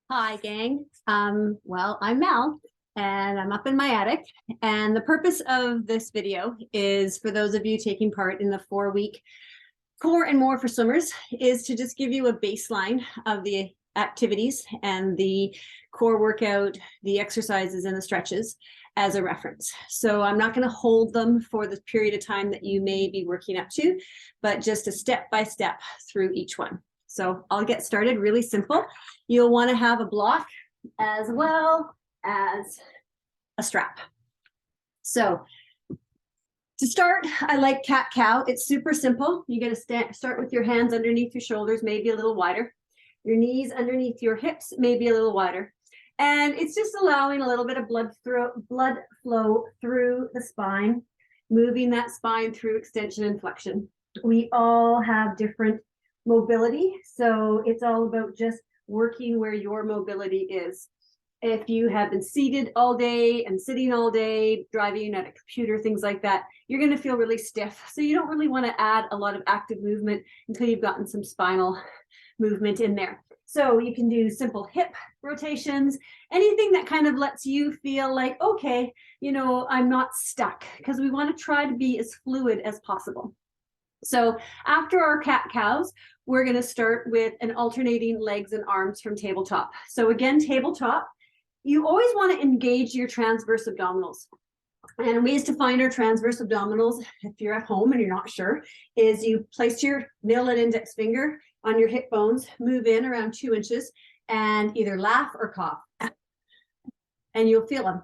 Hi, gang. Well, I'm Mel, and I'm up in my attic. And the purpose of this video is for those of you taking part in the 4-week Core and More for Swimmers, is to just give you a baseline of the activities and the core workout, the exercises and the stretches as a reference. So I'm not going to hold them for the period of time that you may be working up to, but just a step-by-step through each one. So I'll get started really simple. You'll want to have a block as well as a strap. So to start, I like cat-cow. It's super simple. You got to start with your hands underneath your shoulders, maybe a little wider. Your knees underneath your hips, maybe a little wider. And it's just allowing a little bit of blood flow through the spine, moving that spine through extension and flexion. We all have different mobility, so it's all about just working where your mobility is. If you have been seated all day and sitting all day, driving at a computer, things like that, you're going to feel really stiff. So you don't really want to add a lot of active movement until you've gotten some spinal movement in there. So you can do simple hip rotations, anything that kind of lets you feel like, okay, you know, I'm not stuck, because we want to try to be as fluid as possible. So after our cat-cows, we're going to start with an alternating legs and arms from tabletop. So again, tabletop, you always want to engage your transverse abdominals. And ways to find our transverse abdominals, if you're at home and you're not sure, is you place your middle and index finger on your hip bones, move in around 2 inches, and either laugh or cough. And you'll feel them.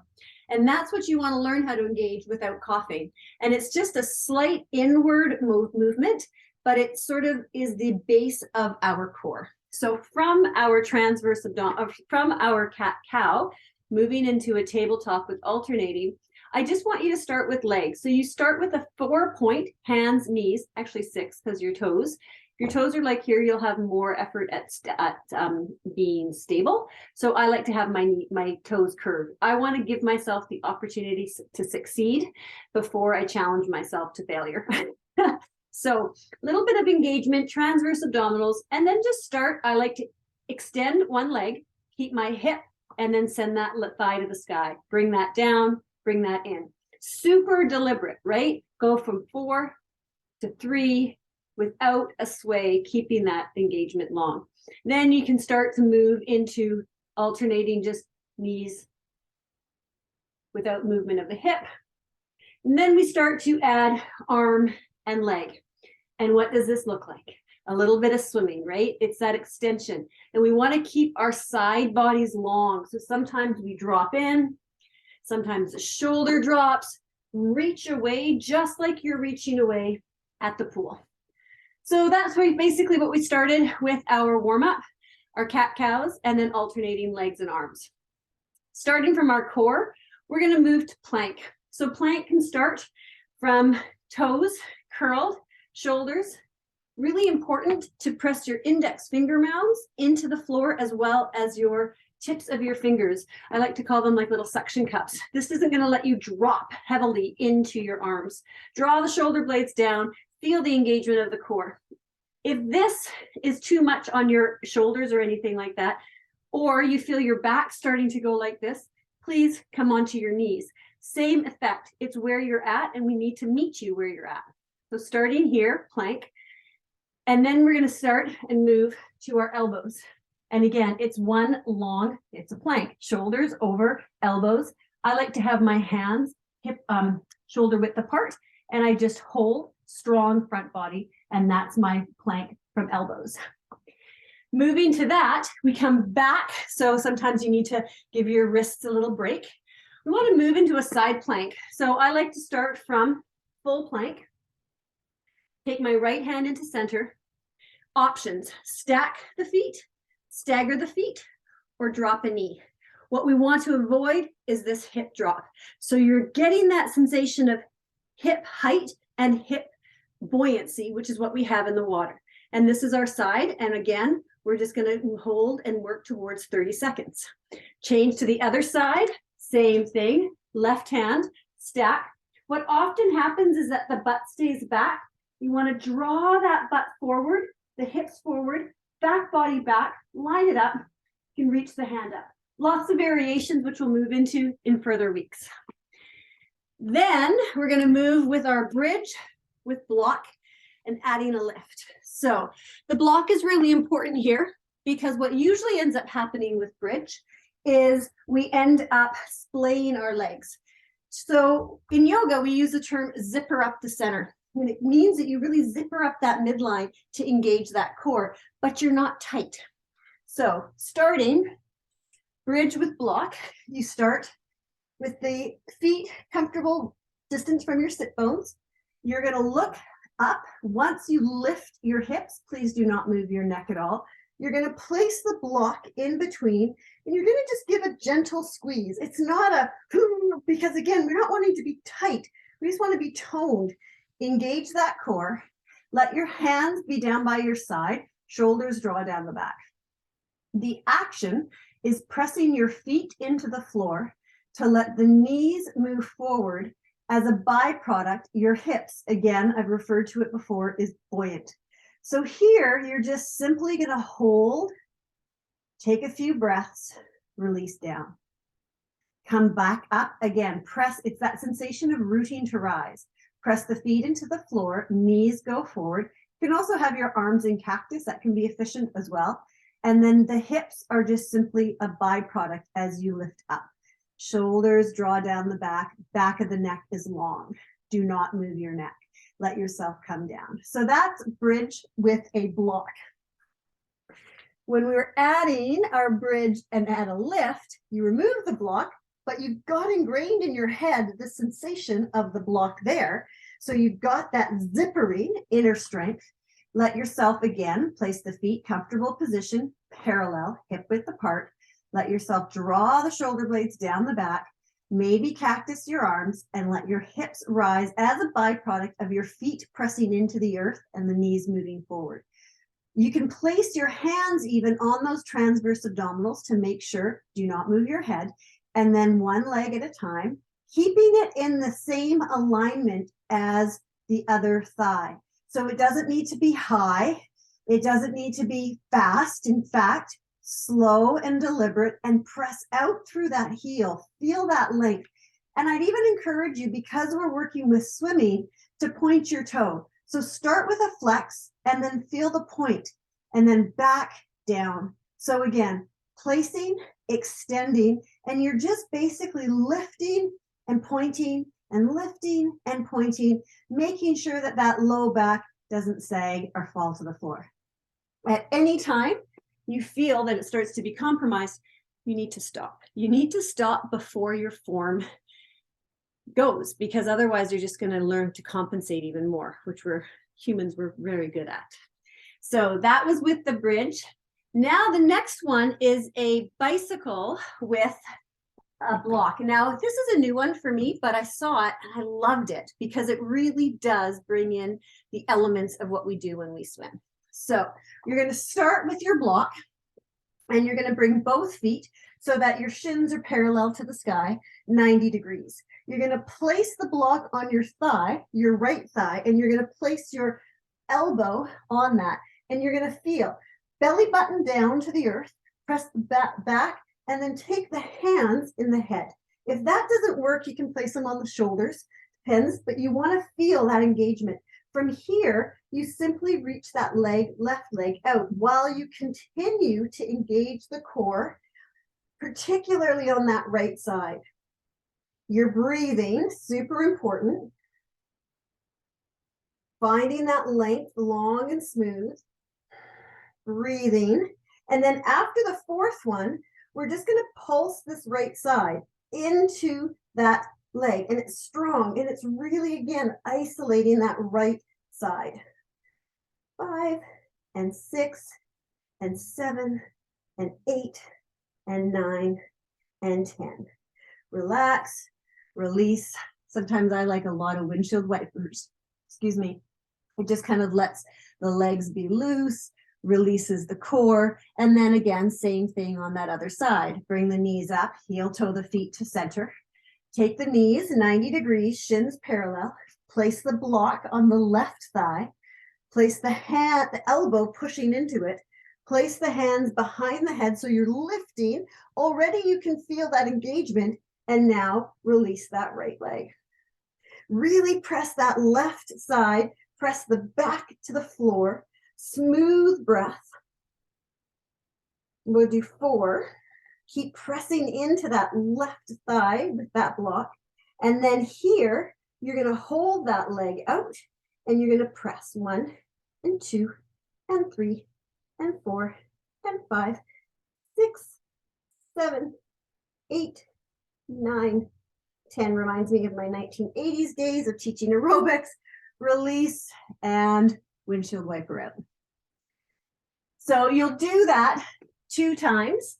And that's what you want to learn how to engage without coughing. And it's just a slight inward movement, but it sort of is the base of our core. So from our transverse abdominal, from our cat-cow, moving into a tabletop with alternating, I just want you to start with legs. So you start with a 4-point, hands, knees, actually 6 because your toes. If your toes are like here, you'll have more effort at being stable. So I like to have my toes curved. I want to give myself the opportunity to succeed before I challenge myself to failure. So a little bit of engagement, transverse abdominals, and then just start. I like to extend one leg, keep my hip, and then send that thigh to the sky. Bring that down, bring that in. Super deliberate, right? Go from 4 to 3 without a sway, keeping that engagement long. Then you can start to move into alternating just knees without movement of the hip. And then we start to add arm and leg. And what does this look like? A little bit of swimming, right? It's that extension. And we want to keep our side bodies long. So sometimes we drop in, sometimes the shoulder drops, reach away just like you're reaching away at the pool. So that's basically what we started with our warm-up, our cat-cows, and then alternating legs and arms. Starting from our core, we're going to move to plank. So plank can start from toes curled, shoulders. Really important to press your index finger mounds into the floor as well as your tips of your fingers. I like to call them like little suction cups. This isn't going to let you drop heavily into your arms. Draw the shoulder blades down, feel the engagement of the core. If this is too much on your shoulders or anything like that, or you feel your back starting to go like this, please come onto your knees. Same effect. It's where you're at, and we need to meet you where you're at. So starting here, plank, and then we're going to start and move to our elbows. And again, it's it's a plank, shoulders over elbows. I like to have my hands hip, shoulder width apart, and I just hold strong front body, and that's my plank from elbows. Moving to that, we come back. So sometimes you need to give your wrists a little break. We want to move into a side plank. So I like to start from full plank. Take my right hand into center. Options: stack the feet, stagger the feet, or drop a knee. What we want to avoid is this hip drop. So you're getting that sensation of hip height and hip buoyancy, which is what we have in the water. And this is our side. And again, we're just going to hold and work towards 30 seconds. Change to the other side. Same thing. Left hand, stack. What often happens is that the butt stays back. You want to draw that butt forward, the hips forward, back body back, line it up, you can reach the hand up. Lots of variations, which we'll move into in further weeks. Then we're going to move with our bridge with block and adding a lift. So the block is really important here because what usually ends up happening with bridge is we end up splaying our legs. So in yoga, we use the term zipper up the center. And it means that you really zipper up that midline to engage that core, but you're not tight. So starting bridge with block, you start with the feet comfortable distance from your sit bones. You're going to look up. Once you lift your hips, please do not move your neck at all. You're going to place the block in between, and you're going to just give a gentle squeeze. It's not a, because again, we're not wanting to be tight. We just want to be toned. Engage that core. Let your hands be down by your side. Shoulders draw down the back. The action is pressing your feet into the floor to let the knees move forward. As a byproduct, your hips, again, I've referred to it before, is buoyant. So here, you're just simply going to hold, take a few breaths, release down. Come back up again. Press, it's that sensation of rooting to rise. Press the feet into the floor, knees go forward. You can also have your arms in cactus, that can be efficient as well. And then the hips are just simply a byproduct as you lift up. Shoulders draw down the back of the neck is long. Do not move your neck. Let yourself come down. So that's bridge with a block. When we're adding our bridge and add a lift, you remove the block, but you've got ingrained in your head the sensation of the block there. So you've got that zippering inner strength. Let yourself again place the feet comfortable position, parallel, hip width apart. Let yourself draw the shoulder blades down the back, maybe cactus your arms, and let your hips rise as a byproduct of your feet pressing into the earth and the knees moving forward. You can place your hands even on those transverse abdominals to make sure, do not move your head, and then one leg at a time, keeping it in the same alignment as the other thigh. So it doesn't need to be high. It doesn't need to be fast. In fact, slow and deliberate, and press out through that heel. Feel that length. And I'd even encourage you, because we're working with swimming, to point your toe. So start with a flex and then feel the point and then back down. So again, placing, extending, and you're just basically lifting and pointing and lifting and pointing, making sure that that low back doesn't sag or fall to the floor. At any time you feel that it starts to be compromised, you need to stop. You need to stop before your form goes, because otherwise you're just going to learn to compensate even more, which humans were very good at. So that was with the bridge. Now the next one is a bicycle with a block. Now this is a new one for me, but I saw it and I loved it because it really does bring in the elements of what we do when we swim. So you're going to start with your block, and you're going to bring both feet so that your shins are parallel to the sky, 90 degrees. You're going to place the block on your thigh, your right thigh, and you're going to place your elbow on that. And you're going to feel belly button down to the earth, press the back, and then take the hands in the head. If that doesn't work, you can place them on the shoulders, depends, but you want to feel that engagement. From here, you simply reach that leg, left leg out while you continue to engage the core, particularly on that right side. You're breathing, super important. Finding that length, long and smooth. Breathing. And then after the fourth one, we're just going to pulse this right side into that leg. And it's strong. And it's really, again, isolating that right side. 5 and 6 and 7 and 8 and 9 and 10. Relax, release. Sometimes I like a lot of windshield wipers. Excuse me. It just kind of lets the legs be loose, releases the core, and then again, same thing on that other side. Bring the knees up, heel toe the feet to center. Take the knees 90 degrees, shins parallel. Place the block on the left thigh. Place the hand, the elbow pushing into it. Place the hands behind the head so you're lifting. Already you can feel that engagement, and now release that right leg. Really press that left side, press the back to the floor, smooth breath. We'll do 4. Keep pressing into that left thigh with that block. And then here, you're going to hold that leg out and you're going to press 1 and 2 and 3 and 4 and 5, 6, 7, 8, 9, 10. Reminds me of my 1980s days of teaching aerobics. Release and windshield wiper out. So you'll do that 2 times.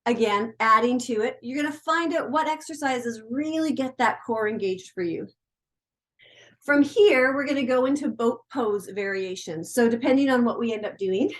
Again, adding to it, you're going to find out what exercises really get that core engaged for you. From here, we're going to go into boat pose variations. So depending on what we end up doing,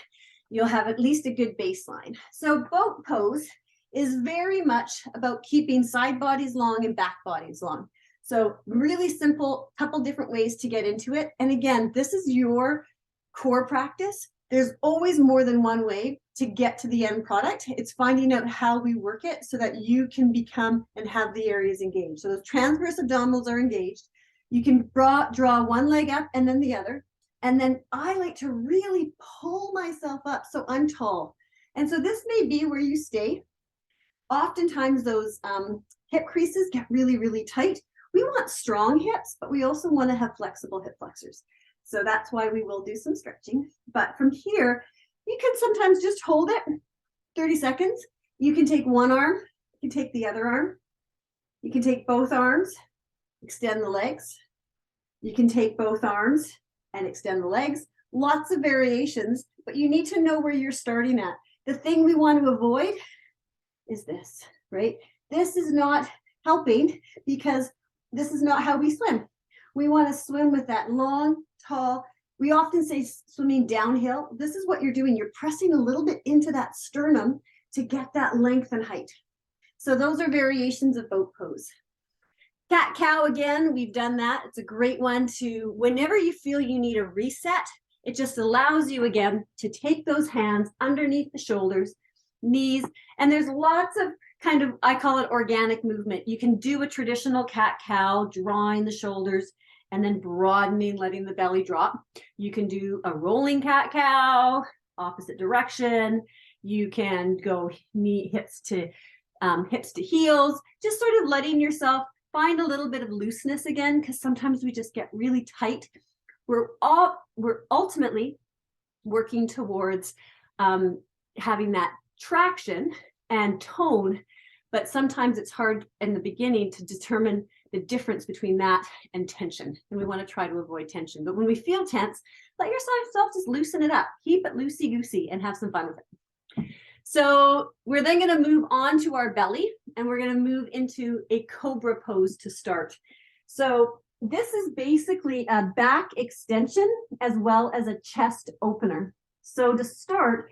you'll have at least a good baseline. So boat pose is very much about keeping side bodies long and back bodies long. So really simple, couple different ways to get into it. And again, this is your core practice. There's always more than one way to get to the end product. It's finding out how we work it so that you can become and have the areas engaged. So those transverse abdominals are engaged. You can draw one leg up and then the other. And then I like to really pull myself up so I'm tall. And so this may be where you stay. Oftentimes those hip creases get really, really tight. We want strong hips, but we also want to have flexible hip flexors. So that's why we will do some stretching. But from here, you can sometimes just hold it 30 seconds. You can take one arm, you can take the other arm. You can take both arms, extend the legs. You can take both arms and extend the legs. Lots of variations, but you need to know where you're starting at. The thing we want to avoid is this, right? This is not helping because this is not how we swim. We want to swim with that long, tall, we often say swimming downhill. This is what you're doing. You're pressing a little bit into that sternum to get that length and height. So those are variations of boat pose. Cat cow, again, we've done that. It's a great one to, whenever you feel you need a reset, it just allows you again to take those hands underneath the shoulders, knees, and there's lots of kind of, I call it organic movement. You can do a traditional cat cow, drawing the shoulders and then broadening, letting the belly drop. You can do a rolling cat cow, opposite direction. You can go hips to heels, just sort of letting yourself find a little bit of looseness again, because sometimes we just get really tight. We're ultimately working towards having that traction and tone, but sometimes it's hard in the beginning to determine the difference between that and tension. And we want to try to avoid tension. But when we feel tense, let yourself just loosen it up. Keep it loosey-goosey and have some fun with it. So we're then going to move on to our belly, and we're going to move into a cobra pose to start. So this is basically a back extension as well as a chest opener. So to start,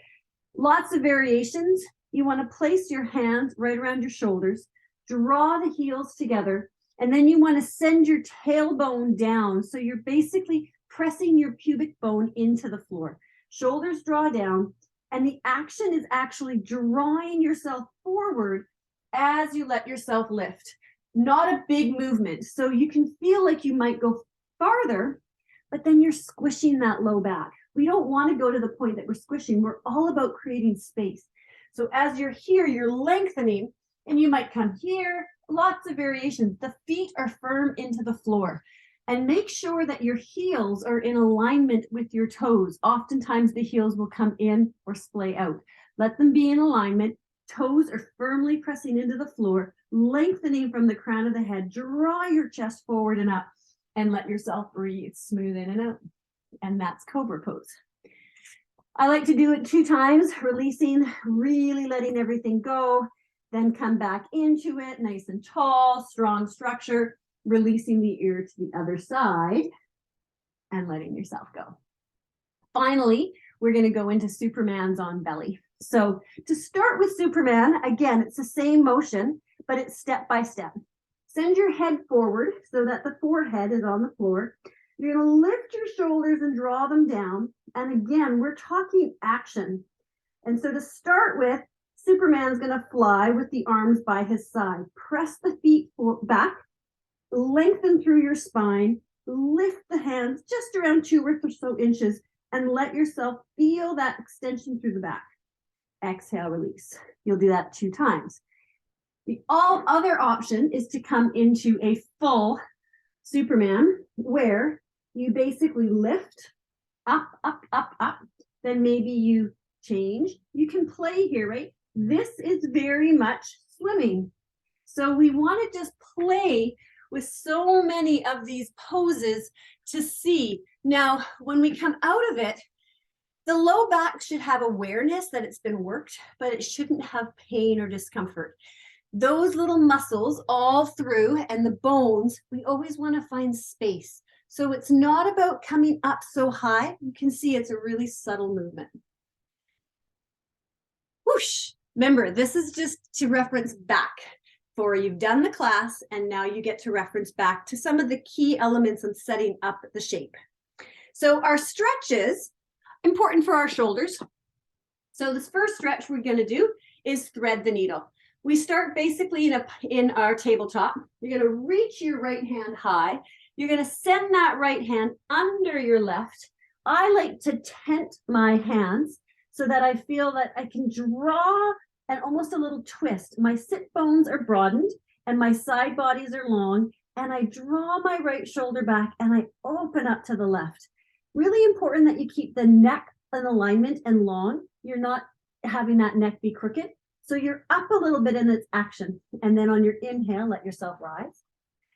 lots of variations. You want to place your hands right around your shoulders, draw the heels together, and then you want to send your tailbone down. So you're basically pressing your pubic bone into the floor. Shoulders draw down, and the action is actually drawing yourself forward as you let yourself lift. Not a big movement. So you can feel like you might go farther, but then you're squishing that low back. We don't want to go to the point that we're squishing. We're all about creating space. So as you're here, you're lengthening, and you might come here. Lots of variations. The feet are firm into the floor. And make sure that your heels are in alignment with your toes. Oftentimes the heels will come in or splay out. Let them be in alignment. Toes are firmly pressing into the floor, lengthening from the crown of the head. Draw your chest forward and up, and let yourself breathe, smooth in and out. And that's cobra pose. I like to do it 2 times, releasing, really letting everything go, then come back into it, nice and tall, strong structure, releasing the ear to the other side and letting yourself go. Finally, we're going to go into Superman's on belly. So to start with Superman, again, it's the same motion, but it's step by step. Send your head forward so that the forehead is on the floor. You're going to lift your shoulders and draw them down. And again, we're talking action. And so to start with, Superman's going to fly with the arms by his side. Press the feet back, lengthen through your spine, lift the hands just around 2 or so inches, and let yourself feel that extension through the back. Exhale, release. You'll do that 2 times. The other option is to come into a full Superman, where you basically lift up, up, up, up. Then maybe you change. You can play here, right? This is very much swimming. So we want to just play with so many of these poses to see. Now, when we come out of it, the low back should have awareness that it's been worked, but it shouldn't have pain or discomfort. Those little muscles all through and the bones, we always want to find space. So it's not about coming up so high. You can see it's a really subtle movement. Whoosh. Remember, this is just to reference back for you've done the class, and now you get to reference back to some of the key elements of setting up the shape. So our stretches, important for our shoulders. So this first stretch we're going to do is thread the needle. We start basically in our tabletop. You're going to reach your right hand high. You're going to send that right hand under your left. I like to tent my hands so that I feel that I can draw and almost a little twist. My sit bones are broadened and my side bodies are long, and I draw my right shoulder back and I open up to the left. Really important that you keep the neck in alignment and long. You're not having that neck be crooked. So you're up a little bit in its action. And then on your inhale, let yourself rise.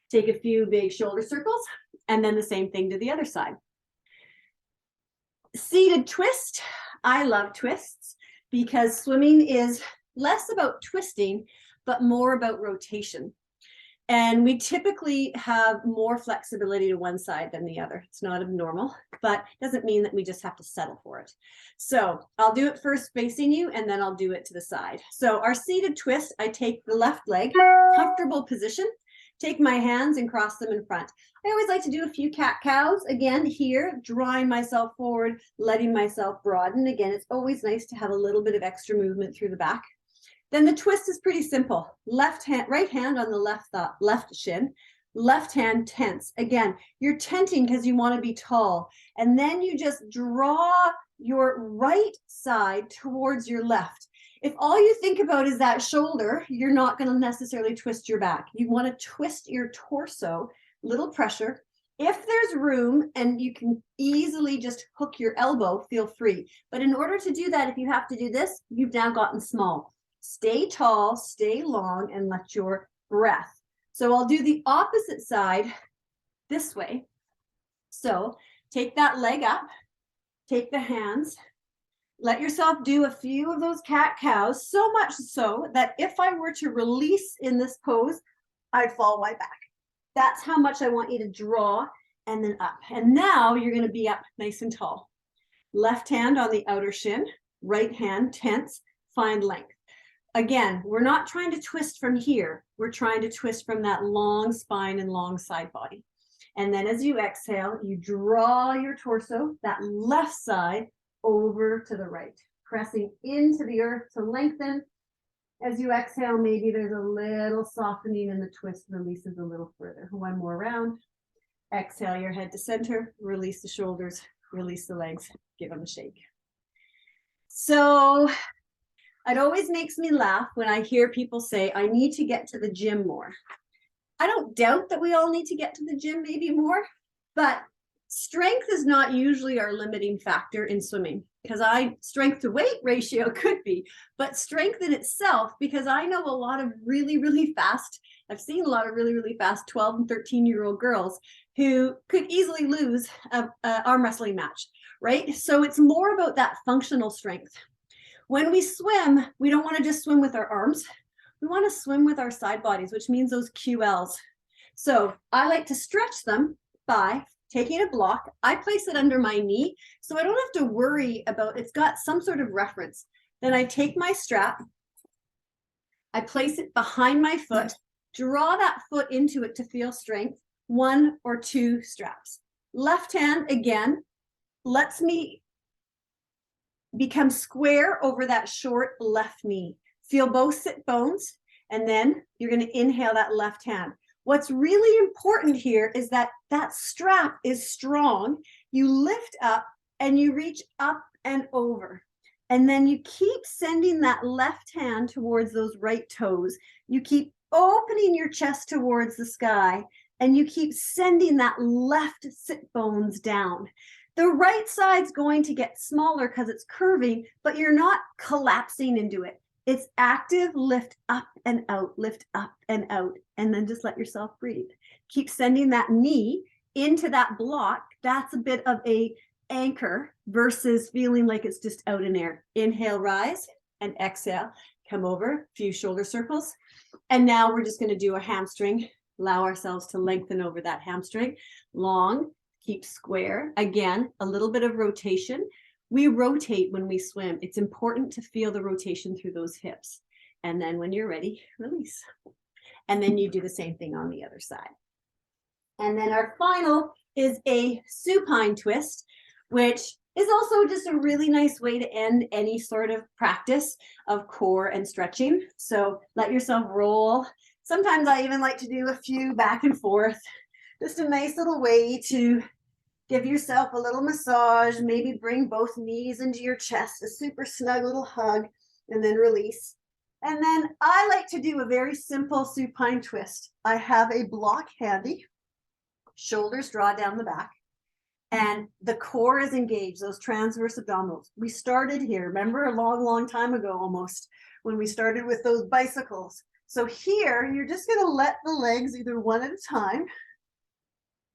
Take a few big shoulder circles, and then the same thing to the other side. Seated twist. I love twists because swimming is less about twisting, but more about rotation. And we typically have more flexibility to one side than the other. It's not abnormal, but it doesn't mean that we just have to settle for it. So I'll do it first facing you, and then I'll do it to the side. So our seated twist, I take the left leg, comfortable position, take my hands and cross them in front. I always like to do a few cat-cows. Again, here, drawing myself forward, letting myself broaden. Again, it's always nice to have a little bit of extra movement through the back. Then the twist is pretty simple. Left hand, right hand on the left shin, left hand tense. Again, you're tenting because you want to be tall. And then you just draw your right side towards your left. If all you think about is that shoulder, you're not going to necessarily twist your back. You want to twist your torso, little pressure. If there's room and you can easily just hook your elbow, feel free. But in order to do that, if you have to do this, you've now gotten small. Stay tall, stay long, and let your breath. So I'll do the opposite side this way. So take that leg up, take the hands, let yourself do a few of those cat-cows, so much so that if I were to release in this pose, I'd fall right back. That's how much I want you to draw and then up. And now you're going to be up nice and tall. Left hand on the outer shin, right hand tense, find length. Again, we're not trying to twist from here. We're trying to twist from that long spine and long side body. And then as you exhale, you draw your torso, that left side, over to the right, pressing into the earth to lengthen. As you exhale, maybe there's a little softening and the twist releases a little further. One more round. Exhale your head to center, release the shoulders, release the legs, give them a shake. So it always makes me laugh when I hear people say, I need to get to the gym more. I don't doubt that we all need to get to the gym maybe more, but strength is not usually our limiting factor in swimming, because strength to weight ratio could be, but strength in itself, because I know a lot of really fast, I've seen a lot of really fast 12 and 13-year-old girls who could easily lose an arm wrestling match, right? So it's more about that functional strength. When we swim, we don't want to just swim with our arms. We want to swim with our side bodies, which means those QLs. So I like to stretch them by taking a block. I place it under my knee, so I don't have to worry about, it's got some sort of reference. Then I take my strap, I place it behind my foot, draw that foot into it to feel strength, 1 or 2 straps. Left hand, again, lets me become square over that short left knee. Feel both sit bones, and then you're going to inhale that left hand. What's really important here is that that strap is strong. You lift up and you reach up and over. And then you keep sending that left hand towards those right toes. You keep opening your chest towards the sky, and you keep sending that left sit bones down. The right side's going to get smaller because it's curving, but you're not collapsing into it. It's active, lift up and out, lift up and out, and then just let yourself breathe. Keep sending that knee into that block. That's a bit of a anchor versus feeling like it's just out in air. Inhale, rise, and exhale, come over, a few shoulder circles. And now we're just going to do a hamstring. Allow ourselves to lengthen over that hamstring. Long, keep square. Again, a little bit of rotation. We rotate when we swim. It's important to feel the rotation through those hips. And then when you're ready, release. And then you do the same thing on the other side. And then our final is a supine twist, which is also just a really nice way to end any sort of practice of core and stretching. So let yourself roll. Sometimes I even like to do a few back and forth. Just a nice little way to give yourself a little massage, maybe bring both knees into your chest, a super snug little hug, and then release. And then I like to do a very simple supine twist. I have a block handy, shoulders draw down the back, and the core is engaged, those transverse abdominals. We started here, remember a long, long time ago almost, when we started with those bicycles. So here, you're just gonna let the legs either one at a time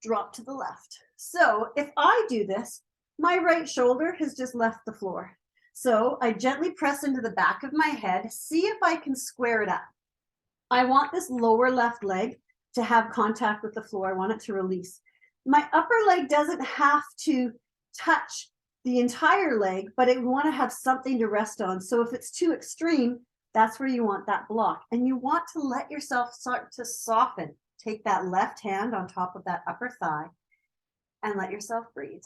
drop to the left. So if I do this, my right shoulder has just left the floor. So I gently press into the back of my head, see if I can square it up. I want this lower left leg to have contact with the floor. I want it to release. My upper leg doesn't have to touch the entire leg, but I want to have something to rest on. So if it's too extreme, that's where you want that block. And you want to let yourself start to soften. Take that left hand on top of that upper thigh and let yourself breathe.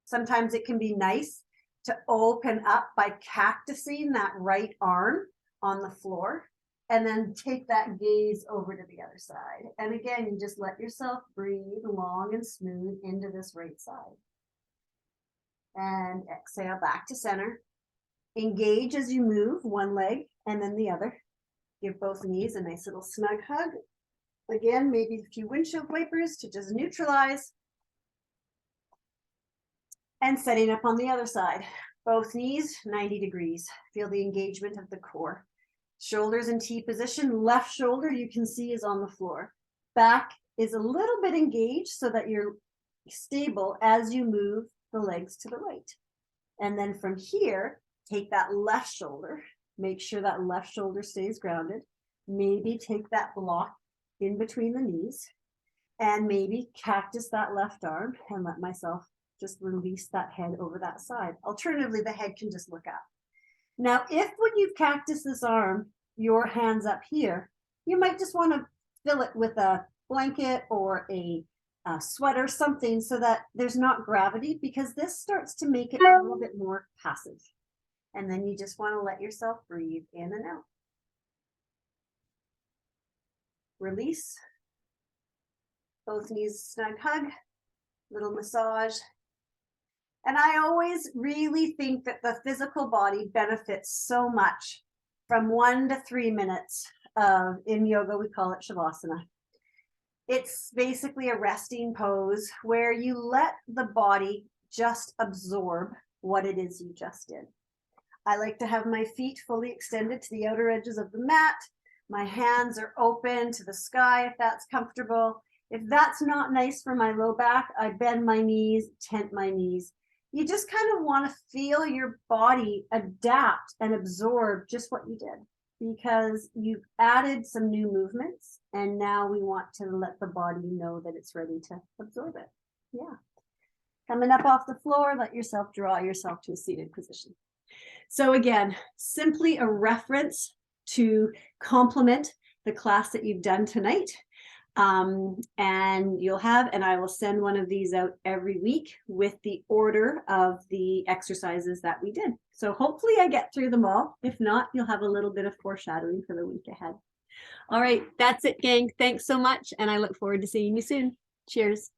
Sometimes it can be nice to open up by cactusing that right arm on the floor and then take that gaze over to the other side. And again, you just let yourself breathe long and smooth into this right side. And exhale back to center. Engage as you move one leg and then the other. Give both knees a nice little snug hug. Again, maybe a few windshield wipers to just neutralize. And setting up on the other side. Both knees 90 degrees. Feel the engagement of the core. Shoulders in T position. Left shoulder you can see is on the floor. Back is a little bit engaged so that you're stable as you move the legs to the right. And then from here, take that left shoulder. Make sure that left shoulder stays grounded. Maybe take that block in between the knees. And maybe cactus that left arm and let myself just release that head over that side. Alternatively, the head can just look up. Now, if when you've cactused this arm, your hand's up here, you might just want to fill it with a blanket or a sweater, something so that there's not gravity, because this starts to make it a little bit more passive. And then you just want to let yourself breathe in and out. Release. Both knees snug hug, little massage. And I always really think that the physical body benefits so much from 1 to 3 minutes of, in yoga, we call it Shavasana. It's basically a resting pose where you let the body just absorb what it is you just did. I like to have my feet fully extended to the outer edges of the mat. My hands are open to the sky if that's comfortable. If that's not nice for my low back, I bend my knees, tent my knees. You just kind of want to feel your body adapt and absorb just what you did, because you've added some new movements and now we want to let the body know that it's ready to absorb it. Yeah. Coming up off the floor, let yourself draw yourself to a seated position. So again, simply a reference to complement the class that you've done tonight. And you'll have, and I will send one of these out every week with the order of the exercises that we did. So hopefully I get through them all. If not, you'll have a little bit of foreshadowing for the week ahead. All right, that's it, gang. Thanks so much. And I look forward to seeing you soon. Cheers.